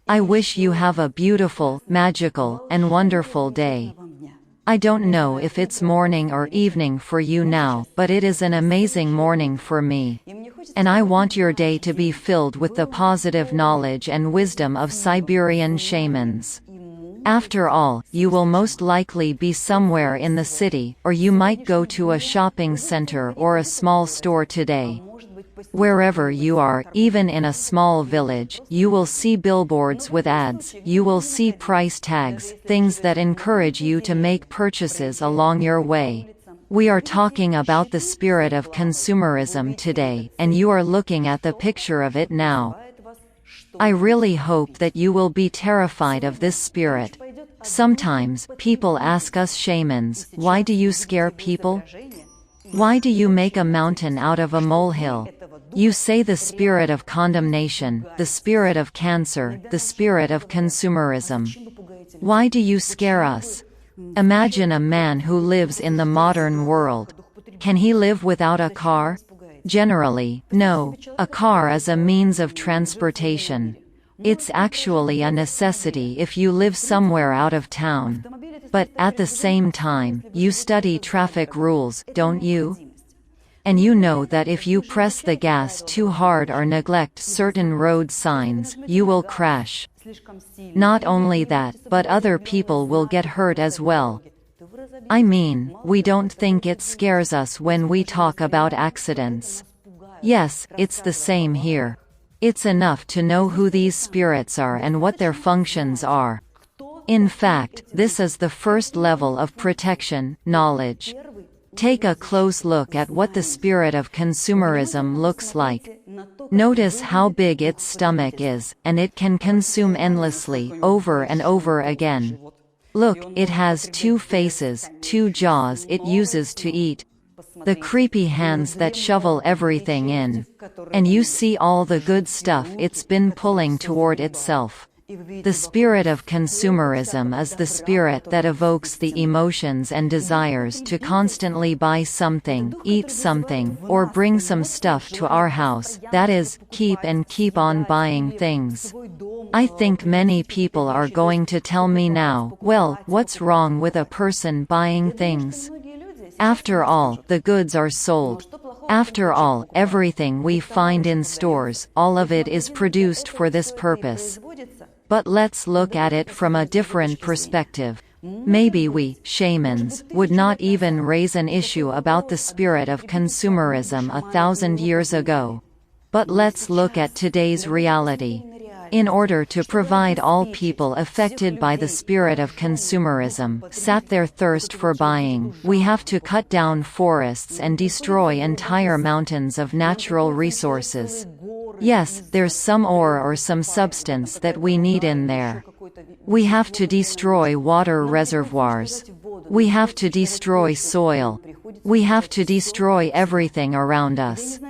I wish you have a beautiful, magical, and wonderful day. I don't know if it's morning or evening for you now, but it is an amazing morning for me. And I want your day to be filled with the positive knowledge and wisdom of Siberian shamans. After all, you will most likely be somewhere in the city, or you might go to a shopping center or a small store today. Wherever you are, even in a small village, you will see billboards with ads, you will see price tags, things that encourage you to make purchases along your way. We are talking about the spirit of consumerism today, and you are looking at the picture of it now. I really hope that you will be terrified of this spirit. Sometimes, people ask us shamans, why do you scare people? Why do you make a mountain out of a molehill? You say the spirit of condemnation, the spirit of cancer, the spirit of consumerism. Why do you scare us? Imagine a man who lives in the modern world. Can he live without a car? Generally, no. A car is a means of transportation. It's actually a necessity if you live somewhere out of town. But, at the same time, you study traffic rules, don't you? And you know that if you press the gas too hard or neglect certain road signs, you will crash. Not only that, but other people will get hurt as well. I mean, we don't think it scares us when we talk about accidents. Yes, it's the same here. It's enough to know who these spirits are and what their functions are. In fact, this is the first level of protection, knowledge. Take a close look at what the spirit of consumerism looks like. Notice how big its stomach is, and it can consume endlessly, over and over again. Look, it has 2 faces, 2 jaws it uses to eat. The creepy hands that shovel everything in. And you see all the good stuff it's been pulling toward itself. The spirit of consumerism is the spirit that evokes the emotions and desires to constantly buy something, eat something, or bring some stuff to our house, that is, keep on buying things. I think many people are going to tell me now, well, what's wrong with a person buying things? After all, the goods are sold. After all, everything we find in stores, all of it is produced for this purpose. But let's look at it from a different perspective. Maybe we, shamans, would not even raise an issue about the spirit of consumerism 1,000 years ago. But let's look at today's reality. In order to provide all people affected by the spirit of consumerism, sat their thirst for buying, we have to cut down forests and destroy entire mountains of natural resources. Yes, there's some ore or some substance that we need in there. We have to destroy water reservoirs. We have to destroy soil. We have to destroy everything around us.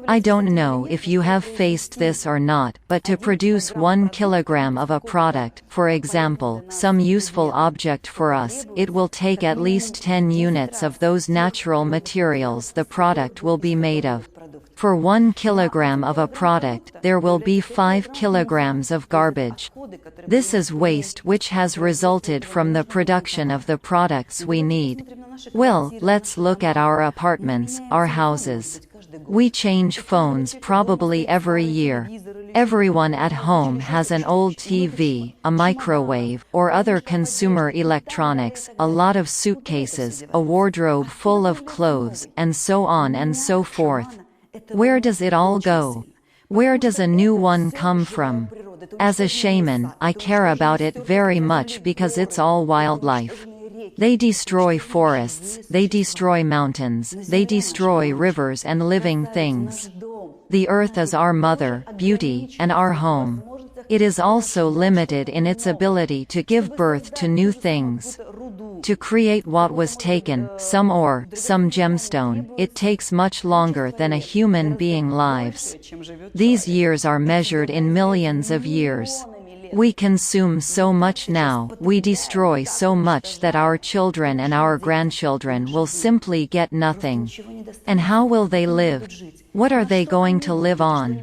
I don't know if you have faced this or not, but to produce 1 kilogram of a product, for example, some useful object for us, it will take at least 10 units of those natural materials the product will be made of. For 1 kilogram of a product, there will be 5 kilograms of garbage. This is waste which has resulted from the production of the products we need. Well, let's look at our apartments, our houses. We change phones probably every year. Everyone at home has an old TV, a microwave, or other consumer electronics, a lot of suitcases, a wardrobe full of clothes, and so on and so forth. Where does it all go? Where does a new one come from? As a shaman, I care about it very much because it's all wildlife. They destroy forests, they destroy mountains, they destroy rivers and living things. The earth is our mother, beauty, and our home. It is also limited in its ability to give birth to new things. To create what was taken, some ore, some gemstone, it takes much longer than a human being lives. These years are measured in millions of years. We consume so much now, we destroy so much that our children and our grandchildren will simply get nothing. And how will they live? What are they going to live on?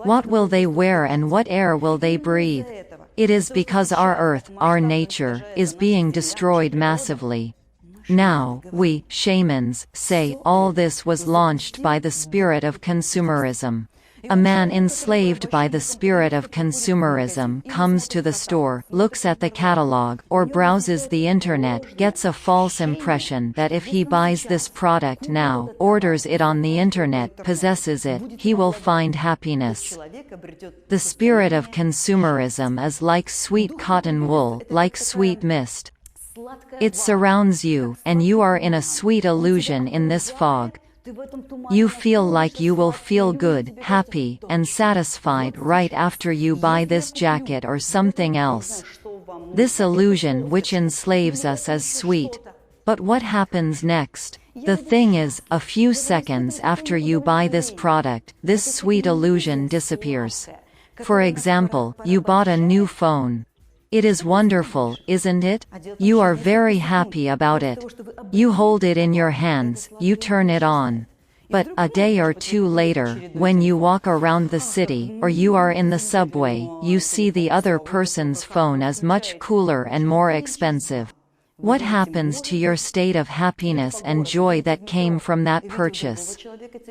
What will they wear and what air will they breathe? It is because our earth, our nature, is being destroyed massively. Now, we, shamans, say, all this was launched by the spirit of consumerism. A man enslaved by the spirit of consumerism comes to the store, looks at the catalog, or browses the internet, gets a false impression that if he buys this product now, orders it on the internet, possesses it, he will find happiness. The spirit of consumerism is like sweet cotton wool, like sweet mist. It surrounds you, and you are in a sweet illusion in this fog. You feel like you will feel good, happy, and satisfied right after you buy this jacket or something else. This illusion which enslaves us is sweet. But what happens next? The thing is, a few seconds after you buy this product, this sweet illusion disappears. For example, you bought a new phone. It is wonderful, isn't it? You are very happy about it. You hold it in your hands, you turn it on. But, a day or two later, when you walk around the city, or you are in the subway, you see the other person's phone is much cooler and more expensive. What happens to your state of happiness and joy that came from that purchase?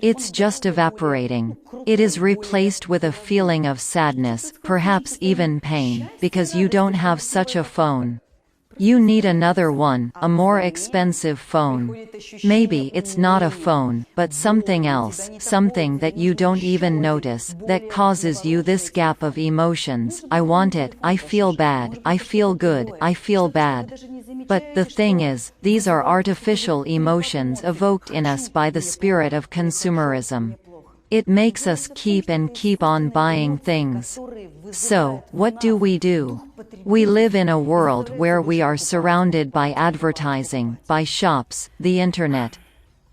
It's just evaporating. It is replaced with a feeling of sadness, perhaps even pain, because you don't have such a phone. You need another one, a more expensive phone. Maybe it's not a phone, but something else, something that you don't even notice, that causes you this gap of emotions. I want it, I feel bad, I feel good, I feel bad. But the thing is, these are artificial emotions evoked in us by the spirit of consumerism. It makes us keep on buying things. So, what do? We live in a world where we are surrounded by advertising, by shops, the internet.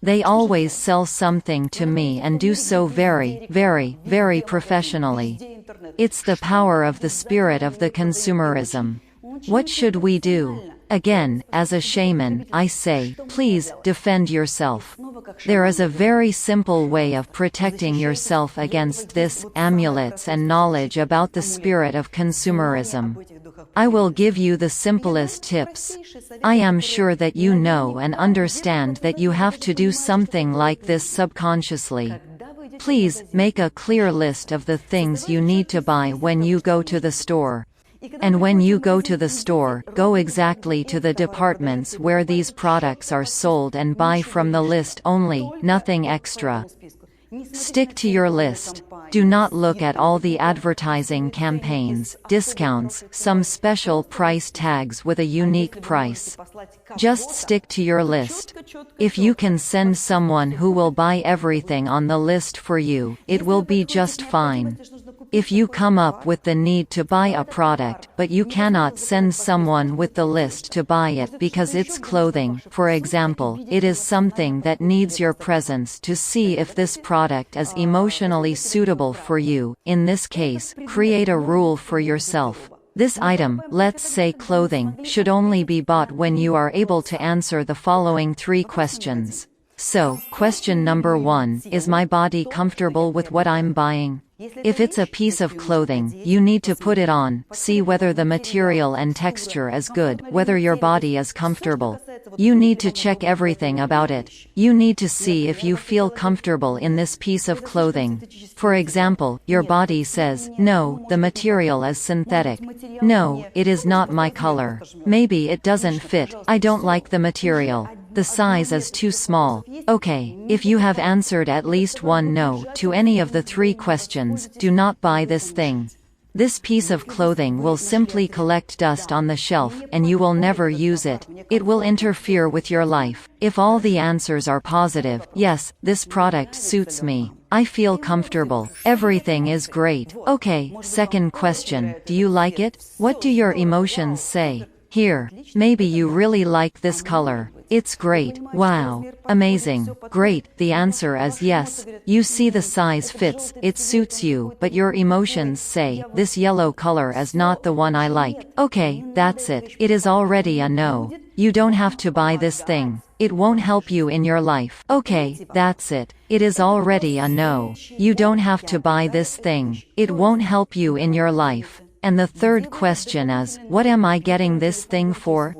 They always sell something to me and do so very, very, very professionally. It's the power of the spirit of the consumerism. What should we do? Again, as a shaman, I say, please, defend yourself. There is a very simple way of protecting yourself against this, amulets and knowledge about the spirit of consumerism. I will give you the simplest tips. I am sure that you know and understand that you have to do something like this subconsciously. Please, make a clear list of the things you need to buy when you go to the store. And when you go to the store, go exactly to the departments where these products are sold and buy from the list only, nothing extra. Stick to your list. Do not look at all the advertising campaigns, discounts, some special price tags with a unique price. Just stick to your list. If you can send someone who will buy everything on the list for you, it will be just fine. If you come up with the need to buy a product, but you cannot send someone with the list to buy it because it's clothing, for example, it is something that needs your presence to see if this product is emotionally suitable for you. In this case, create a rule for yourself. This item, let's say clothing, should only be bought when you are able to answer the following 3 questions. So, question number 1, is my body comfortable with what I'm buying? If it's a piece of clothing, you need to put it on, see whether the material and texture is good, whether your body is comfortable. You need to check everything about it. You need to see if you feel comfortable in this piece of clothing. For example, your body says, no, the material is synthetic. No, it is not my color. Maybe it doesn't fit, I don't like the material. The size is too small. Okay, if you have answered at least one no to any of the 3 questions, do not buy this thing. This piece of clothing will simply collect dust on the shelf, and you will never use it. It will interfere with your life. If all the answers are positive, yes, this product suits me. I feel comfortable. Everything is great. Okay, second question, do you like it? What do your emotions say? Here, maybe you really like this color. It's great, wow, amazing, great, the answer is yes. You see the size fits, it suits you, but your emotions say, this yellow color is not the one I like. Okay, that's it, it is already a no. You don't have to buy this thing. It won't help you in your life. Okay, that's it. It is already a no. You don't have to buy this thing. It won't help you in your life. And the third question is, what am I getting this thing for?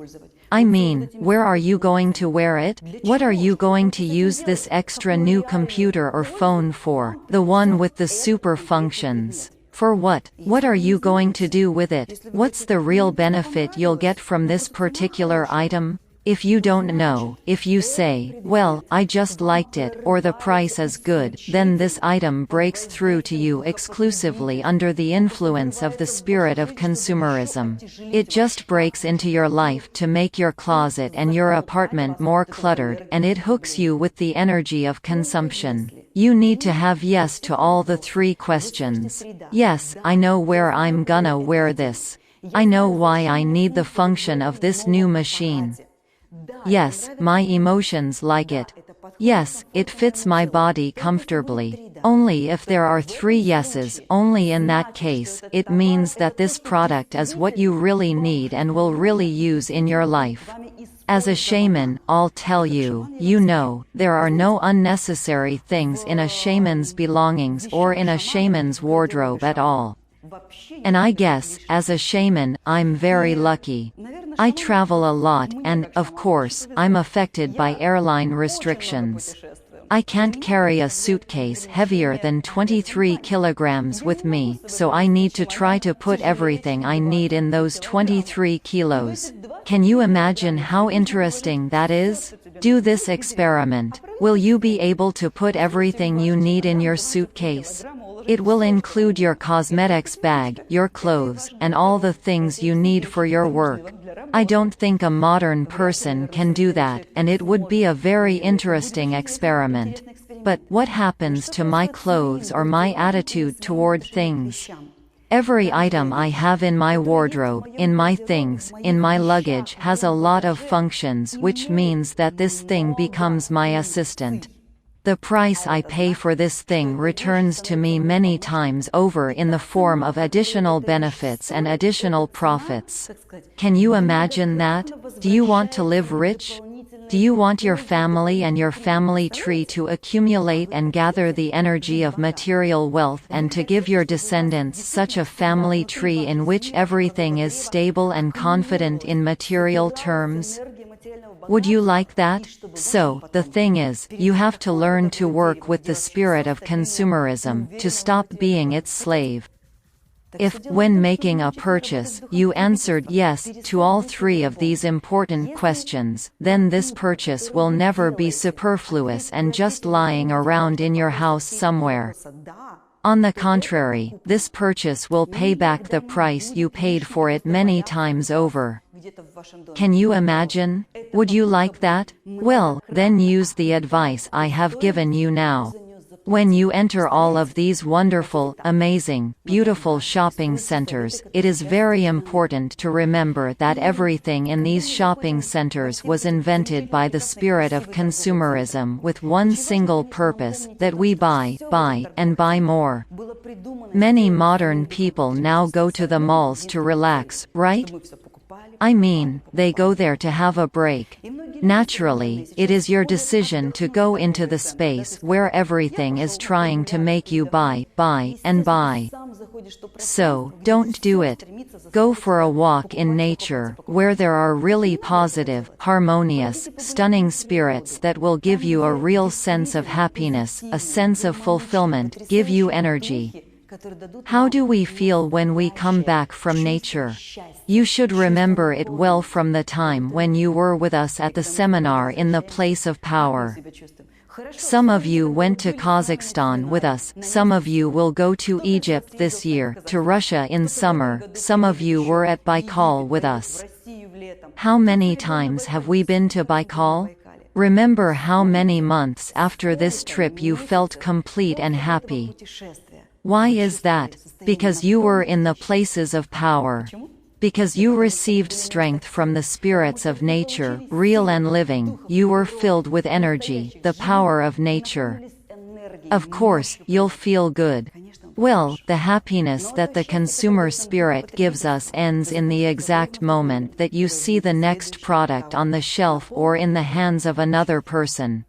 I mean, where are you going to wear it? What are you going to use this extra new computer or phone for? The one with the super functions. For what? What are you going to do with it? What's the real benefit you'll get from this particular item? If you don't know, if you say, well, I just liked it, or the price is good, then this item breaks through to you exclusively under the influence of the spirit of consumerism. It just breaks into your life to make your closet and your apartment more cluttered, and it hooks you with the energy of consumption. You need to have yes to all the three questions. Yes, I know where I'm gonna wear this. I know why I need the function of this new machine. Yes, my emotions like it. Yes, it fits my body comfortably. Only if there are three yeses, only in that case, it means that this product is what you really need and will really use in your life. As a shaman, I'll tell you, there are no unnecessary things in a shaman's belongings or in a shaman's wardrobe at all. And I guess, as a shaman, I'm very lucky. I travel a lot and, of course, I'm affected by airline restrictions. I can't carry a suitcase heavier than 23 kilograms with me, so I need to try to put everything I need in those 23 kilos. Can you imagine how interesting that is? Do this experiment. Will you be able to put everything you need in your suitcase? It will include your cosmetics bag, your clothes, and all the things you need for your work. I don't think a modern person can do that, and it would be a very interesting experiment. But what happens to my clothes or my attitude toward things? Every item I have in my wardrobe, in my things, in my luggage has a lot of functions, which means that this thing becomes my assistant. The price I pay for this thing returns to me many times over in the form of additional benefits and additional profits. Can you imagine that? Do you want to live rich? Do you want your family and your family tree to accumulate and gather the energy of material wealth and to give your descendants such a family tree in which everything is stable and confident in material terms? Would you like that? So, the thing is, you have to learn to work with the spirit of consumerism, to stop being its slave. If, when making a purchase, you answered yes to all three of these important questions, then this purchase will never be superfluous and just lying around in your house somewhere. On the contrary, this purchase will pay back the price you paid for it many times over. Can you imagine? Would you like that? Well, then use the advice I have given you now. When you enter all of these wonderful, amazing, beautiful shopping centers, it is very important to remember that everything in these shopping centers was invented by the spirit of consumerism with one single purpose, that we buy, and buy more. Many modern people now go to the malls to relax, right? I mean, they go there to have a break. Naturally, it is your decision to go into the space where everything is trying to make you buy, and buy. So, don't do it. Go for a walk in nature, where there are really positive, harmonious, stunning spirits that will give you a real sense of happiness, a sense of fulfillment, give you energy. How do we feel when we come back from nature? You should remember it well from the time when you were with us at the seminar in the place of power. Some of you went to Kazakhstan with us, some of you will go to Egypt this year, to Russia in summer, some of you were at Baikal with us. How many times have we been to Baikal? Remember how many months after this trip you felt complete and happy. Why is that? Because you were in the places of power. Because you received strength from the spirits of nature, real and living, you were filled with energy, the power of nature. Of course, you'll feel good. Well, the happiness that the consumer spirit gives us ends in the exact moment that you see the next product on the shelf or in the hands of another person.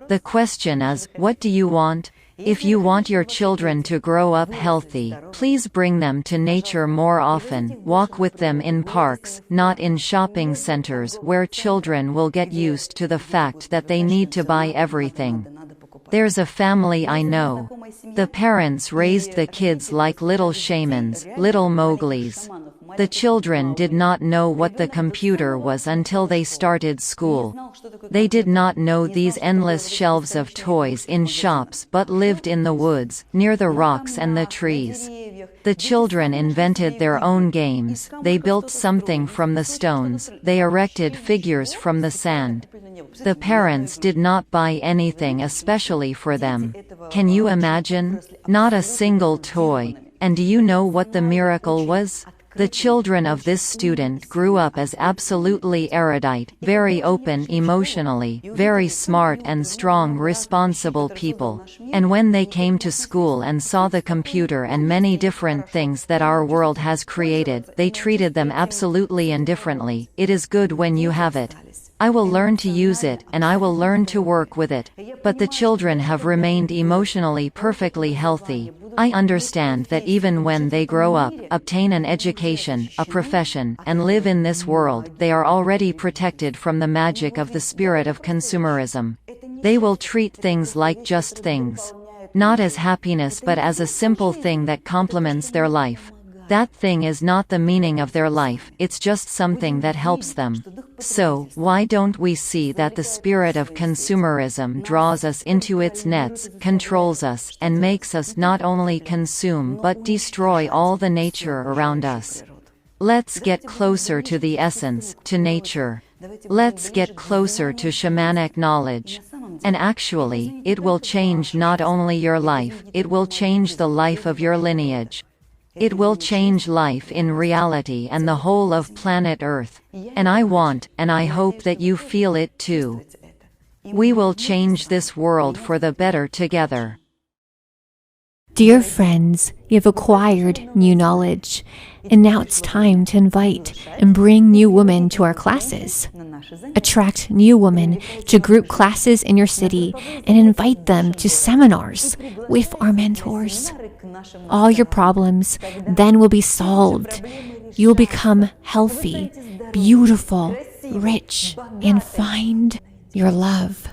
The question is, what do you want? If you want your children to grow up healthy, please bring them to nature more often, walk with them in parks, not in shopping centers where children will get used to the fact that they need to buy everything. There's a family I know. The parents raised the kids like little shamans, little Mowglis. The children did not know what the computer was until they started school. They did not know these endless shelves of toys in shops but lived in the woods, near the rocks and the trees. The children invented their own games, they built something from the stones, they erected figures from the sand. The parents did not buy anything especially for them. Can you imagine? Not a single toy. And do you know what the miracle was? The children of this student grew up as absolutely erudite, very open emotionally, very smart and strong responsible people. And when they came to school and saw the computer and many different things that our world has created, they treated them absolutely indifferently. It is good when you have it. I will learn to use it, and I will learn to work with it. But the children have remained emotionally perfectly healthy. I understand that even when they grow up, obtain an education, a profession, and live in this world, they are already protected from the magic of the spirit of consumerism. They will treat things like just things. Not as happiness but as a simple thing that complements their life. That thing is not the meaning of their life, it's just something that helps them. So, why don't we see that the spirit of consumerism draws us into its nets, controls us, and makes us not only consume but destroy all the nature around us? Let's get closer to the essence, to nature. Let's get closer to shamanic knowledge. And actually, it will change not only your life, it will change the life of your lineage. It will change life in reality and the whole of planet Earth. And I want, and I hope that you feel it too. We will change this world for the better together. Dear friends, you've acquired new knowledge, and now it's time to invite and bring new women to our classes. Attract new women to group classes in your city and invite them to seminars with our mentors. All your problems then will be solved. You will become healthy, beautiful, rich, and find your love.